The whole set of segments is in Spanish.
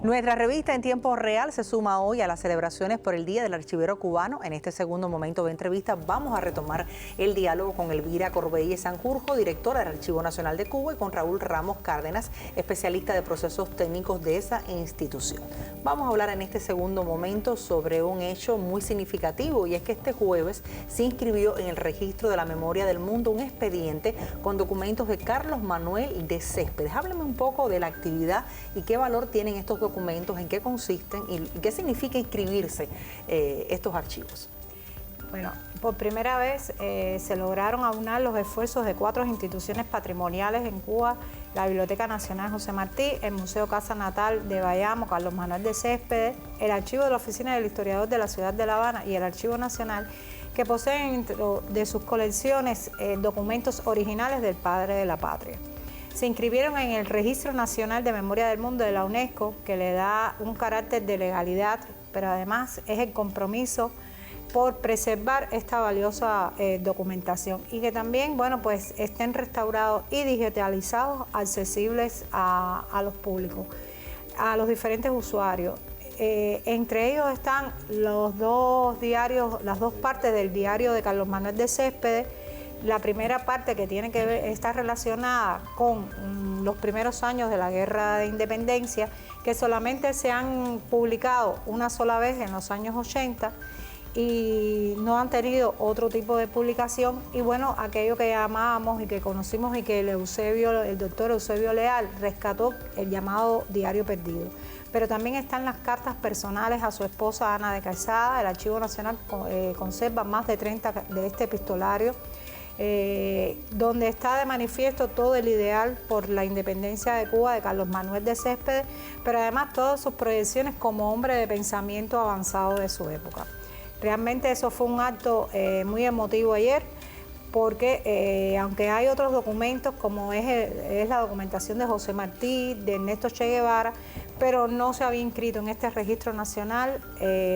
Nuestra revista En Tiempo Real se suma hoy a las celebraciones por el Día del Archivero Cubano. En este segundo momento de entrevista vamos a retomar el diálogo con Elvira Corbelle Sanjurjo, directora del Archivo Nacional de Cuba, y con Raúl Ramos Cárdenas, especialista de procesos técnicos de esa institución. Vamos a hablar en este segundo momento sobre un hecho muy significativo, y es que este jueves se inscribió en el Registro de la Memoria del Mundo un expediente con documentos de Carlos Manuel de Céspedes. Hábleme un poco de la actividad y qué valor tienen estos documentos, en qué consisten y qué significa inscribirse estos archivos. Bueno, por primera vez se lograron aunar los esfuerzos de 4 instituciones patrimoniales en Cuba: la Biblioteca Nacional José Martí, el Museo Casa Natal de Bayamo, Carlos Manuel de Céspedes, el Archivo de la Oficina del Historiador de la Ciudad de La Habana y el Archivo Nacional, que poseen dentro de sus colecciones documentos originales del padre de la patria. Se inscribieron en el Registro Nacional de Memoria del Mundo de la UNESCO, que le da un carácter de legalidad, pero además es el compromiso por preservar esta valiosa documentación, y que también, bueno, pues estén restaurados y digitalizados, accesibles a los públicos, a los diferentes usuarios. Entre ellos están los 2 diarios, las 2 partes del diario de Carlos Manuel de Céspedes. La primera parte, que tiene que ver, está relacionada con los primeros años de la Guerra de Independencia, que solamente se han publicado una sola vez en los años 80 y no han tenido otro tipo de publicación. Y bueno, aquello que llamábamos y que conocimos y que el doctor Eusebio Leal rescató, el llamado Diario Perdido. Pero también están las cartas personales a su esposa Ana de Calzada. El Archivo Nacional conserva más de 30 de este epistolario, donde está de manifiesto todo el ideal por la independencia de Cuba de Carlos Manuel de Céspedes, pero además todas sus proyecciones como hombre de pensamiento avanzado de su época. Realmente eso fue un acto muy emotivo ayer, porque aunque hay otros documentos, como es la documentación de José Martí, de Ernesto Che Guevara, pero no se había inscrito en este registro nacional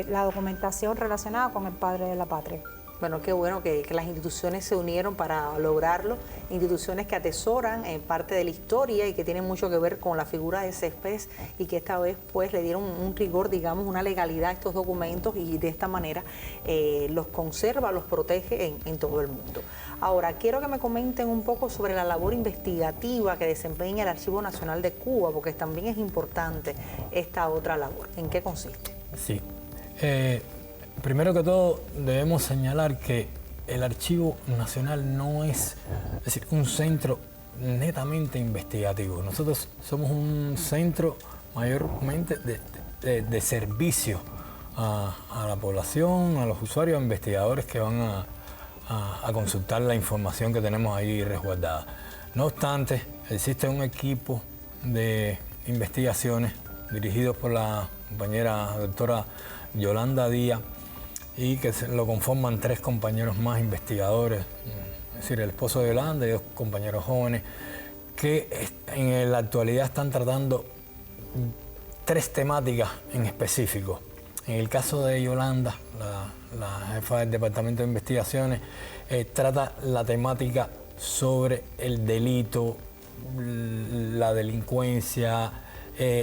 la documentación relacionada con el padre de la patria. Bueno, qué bueno que las instituciones se unieron para lograrlo, instituciones que atesoran parte de la historia y que tienen mucho que ver con la figura de Céspedes, y que esta vez pues le dieron un rigor, digamos, una legalidad a estos documentos, y de esta manera los conserva, los protege en todo el mundo. Ahora, quiero que me comenten un poco sobre la labor investigativa que desempeña el Archivo Nacional de Cuba, porque también es importante esta otra labor. ¿En qué consiste? Sí. Primero que todo, debemos señalar que el Archivo Nacional no es decir, un centro netamente investigativo. Nosotros somos un centro mayormente de servicio a la población, a los usuarios, a investigadores que van a consultar la información que tenemos ahí resguardada. No obstante, existe un equipo de investigaciones dirigido por la compañera doctora Yolanda Díaz, y que lo conforman 3 compañeros más investigadores, es decir, el esposo de Yolanda y 2 compañeros jóvenes, que en la actualidad están tratando 3 temáticas en específico. En el caso de Yolanda, la jefa del Departamento de Investigaciones, trata la temática sobre el delito, la delincuencia,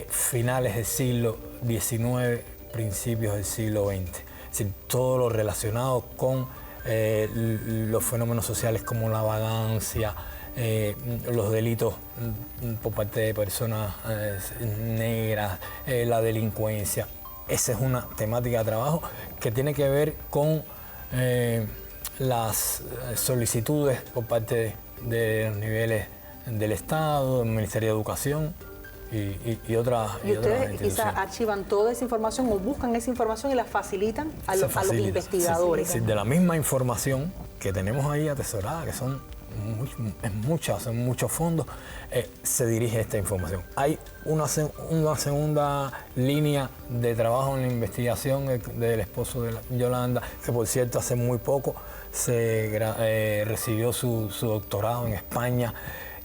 finales del siglo XIX, principios del siglo XX. Es decir, todo lo relacionado con los fenómenos sociales como la vagancia, los delitos por parte de personas negras, la delincuencia. Esa es una temática de trabajo que tiene que ver con las solicitudes por parte de los niveles del Estado, del Ministerio de Educación y otras ¿Y ustedes quizás archivan toda esa información o buscan esa información y la facilitan a los investigadores? Sí, de la misma información que tenemos ahí atesorada, que son muchos fondos, se dirige esta información. Hay una segunda línea de trabajo en la investigación del esposo de Yolanda, que por cierto hace muy poco recibió su doctorado en España.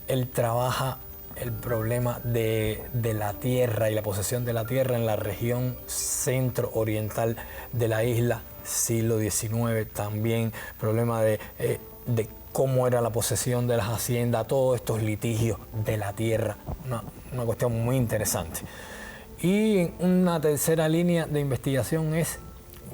Él trabaja el problema de la tierra y la posesión de la tierra en la región centro-oriental de la isla, siglo XIX, también problema de cómo era la posesión de las haciendas, todos estos litigios de la tierra, una cuestión muy interesante. Y una tercera línea de investigación es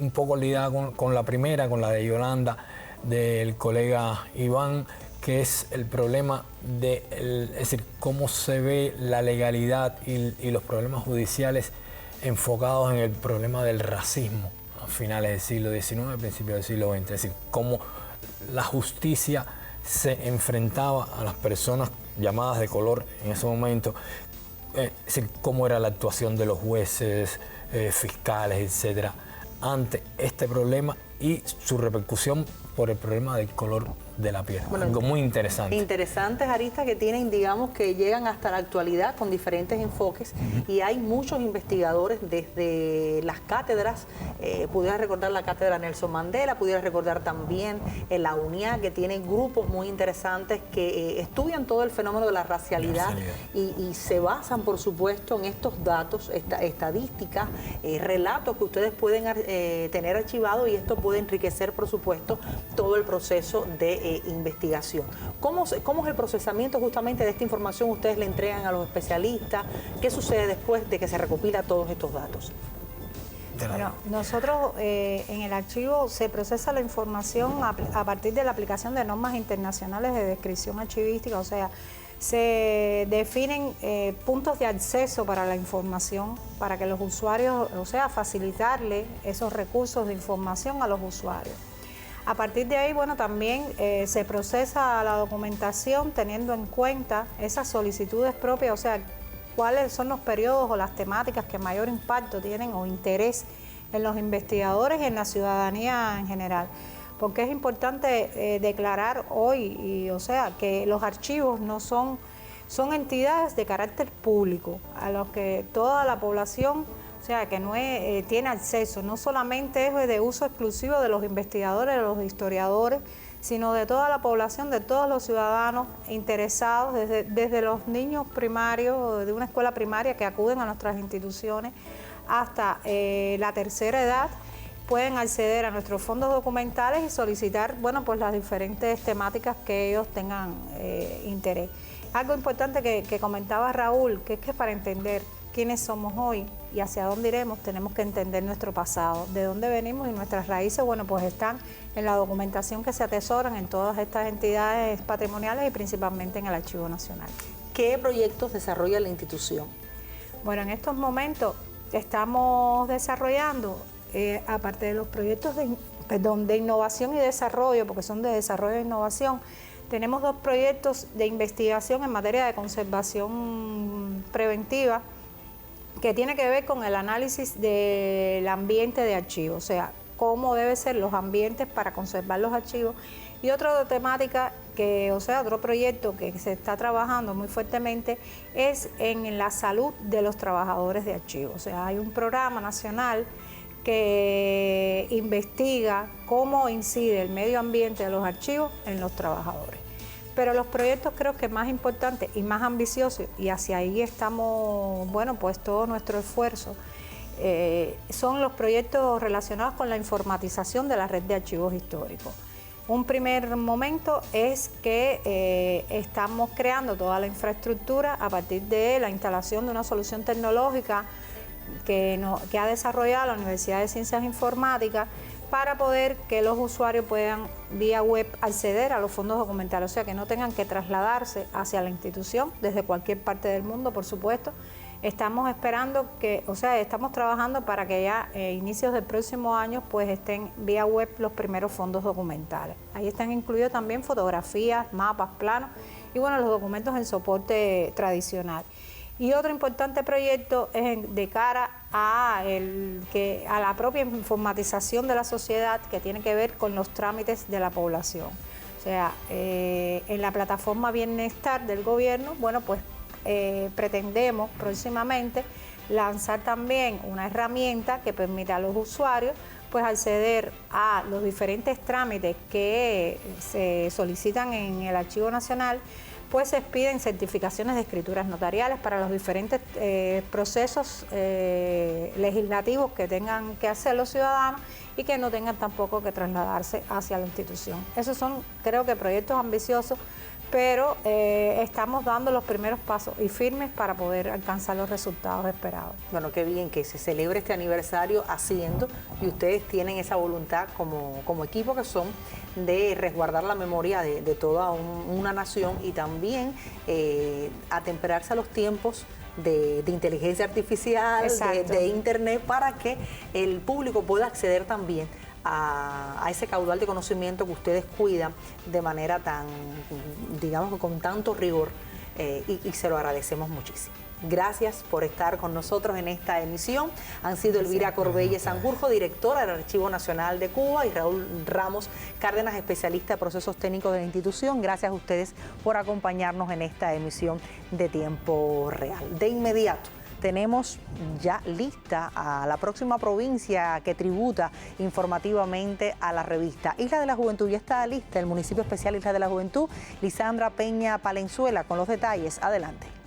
un poco ligada con la primera, con la de Yolanda, del colega Iván, que es el problema de, es decir, cómo se ve la legalidad y los problemas judiciales enfocados en el problema del racismo a finales del siglo XIX, principios del siglo XX. Es decir, cómo la justicia se enfrentaba a las personas llamadas de color en ese momento, es decir, cómo era la actuación de los jueces, fiscales, etcétera, ante este problema y su repercusión por el problema del color de la piel. Bueno, algo muy interesante. Interesantes aristas que tienen, digamos, que llegan hasta la actualidad con diferentes enfoques, y hay muchos investigadores desde las cátedras, pudiera recordar la cátedra Nelson Mandela, pudiera recordar también la UNIA, que tiene grupos muy interesantes que estudian todo el fenómeno de la racialidad y se basan, por supuesto, en estos datos, estadísticas, relatos que ustedes pueden tener archivados, y esto puede enriquecer, por supuesto, todo el proceso de investigación. ¿Cómo es el procesamiento justamente de esta información? ¿Ustedes le entregan a los especialistas? ¿Qué sucede después de que se recopila todos estos datos? Bueno, nosotros en el archivo se procesa la información a partir de la aplicación de normas internacionales de descripción archivística, o sea, se definen puntos de acceso para la información, para que los usuarios, o sea, facilitarle esos recursos de información a los usuarios. A partir de ahí, bueno, también se procesa la documentación teniendo en cuenta esas solicitudes propias, o sea, cuáles son los periodos o las temáticas que mayor impacto tienen o interés en los investigadores y en la ciudadanía en general. Porque es importante declarar hoy, o sea, que los archivos no son entidades de carácter público, a los que toda la población, o sea, que no tiene acceso, no solamente es de uso exclusivo de los investigadores, de los historiadores, sino de toda la población, de todos los ciudadanos interesados, desde los niños primarios, de una escuela primaria que acuden a nuestras instituciones, hasta la tercera edad, pueden acceder a nuestros fondos documentales y solicitar, bueno, pues las diferentes temáticas que ellos tengan interés. Algo importante que comentaba Raúl, que es que para entender quiénes somos hoy y hacia dónde iremos, tenemos que entender nuestro pasado, de dónde venimos, y nuestras raíces, bueno, pues están en la documentación que se atesoran en todas estas entidades patrimoniales y principalmente en el Archivo Nacional. ¿Qué proyectos desarrolla la institución? Bueno, en estos momentos estamos desarrollando, aparte de los proyectos de innovación y desarrollo, porque son de desarrollo e innovación, tenemos 2 proyectos de investigación en materia de conservación preventiva, que tiene que ver con el análisis del ambiente de archivos, o sea, cómo deben ser los ambientes para conservar los archivos. Y otra temática, otro proyecto que se está trabajando muy fuertemente es en la salud de los trabajadores de archivos. O sea, hay un programa nacional que investiga cómo incide el medio ambiente de los archivos en los trabajadores. Pero los proyectos creo que más importantes y más ambiciosos, y hacia ahí estamos, bueno, pues todo nuestro esfuerzo, son los proyectos relacionados con la informatización de la red de archivos históricos. Un primer momento es que estamos creando toda la infraestructura a partir de la instalación de una solución tecnológica que ha desarrollado la Universidad de Ciencias Informáticas, para poder que los usuarios puedan vía web acceder a los fondos documentales, o sea, que no tengan que trasladarse hacia la institución desde cualquier parte del mundo, por supuesto. Estamos esperando estamos trabajando para que ya a inicios del próximo año pues estén vía web los primeros fondos documentales. Ahí están incluidos también fotografías, mapas, planos y bueno, los documentos en soporte tradicional. Y otro importante proyecto es de cara a la propia informatización de la sociedad, que tiene que ver con los trámites de la población. O sea, en la plataforma Bienestar del gobierno, bueno, pues pretendemos próximamente lanzar también una herramienta que permita a los usuarios pues acceder a los diferentes trámites que se solicitan en el Archivo Nacional. Pues se piden certificaciones de escrituras notariales para los diferentes procesos legislativos que tengan que hacer los ciudadanos y que no tengan tampoco que trasladarse hacia la institución. Esos son, creo que, proyectos ambiciosos, pero estamos dando los primeros pasos y firmes para poder alcanzar los resultados esperados. Bueno, qué bien que se celebre este aniversario haciendo, y ustedes tienen esa voluntad como equipo que son de resguardar la memoria de toda una nación y también atemperarse a los tiempos de inteligencia artificial, de internet, para que el público pueda acceder también a ese caudal de conocimiento que ustedes cuidan de manera tan, digamos, con tanto rigor, y se lo agradecemos muchísimo. Gracias por estar con nosotros en esta emisión. Han sido Elvira Corbelle Sanjurjo, directora del Archivo Nacional de Cuba, y Raúl Ramos Cárdenas, especialista de procesos técnicos de la institución. Gracias a ustedes por acompañarnos en esta emisión de Tiempo Real. De inmediato tenemos ya lista a la próxima provincia que tributa informativamente a la revista. Isla de la Juventud ya está lista, el municipio especial Isla de la Juventud. Lisandra Peña Palenzuela con los detalles. Adelante.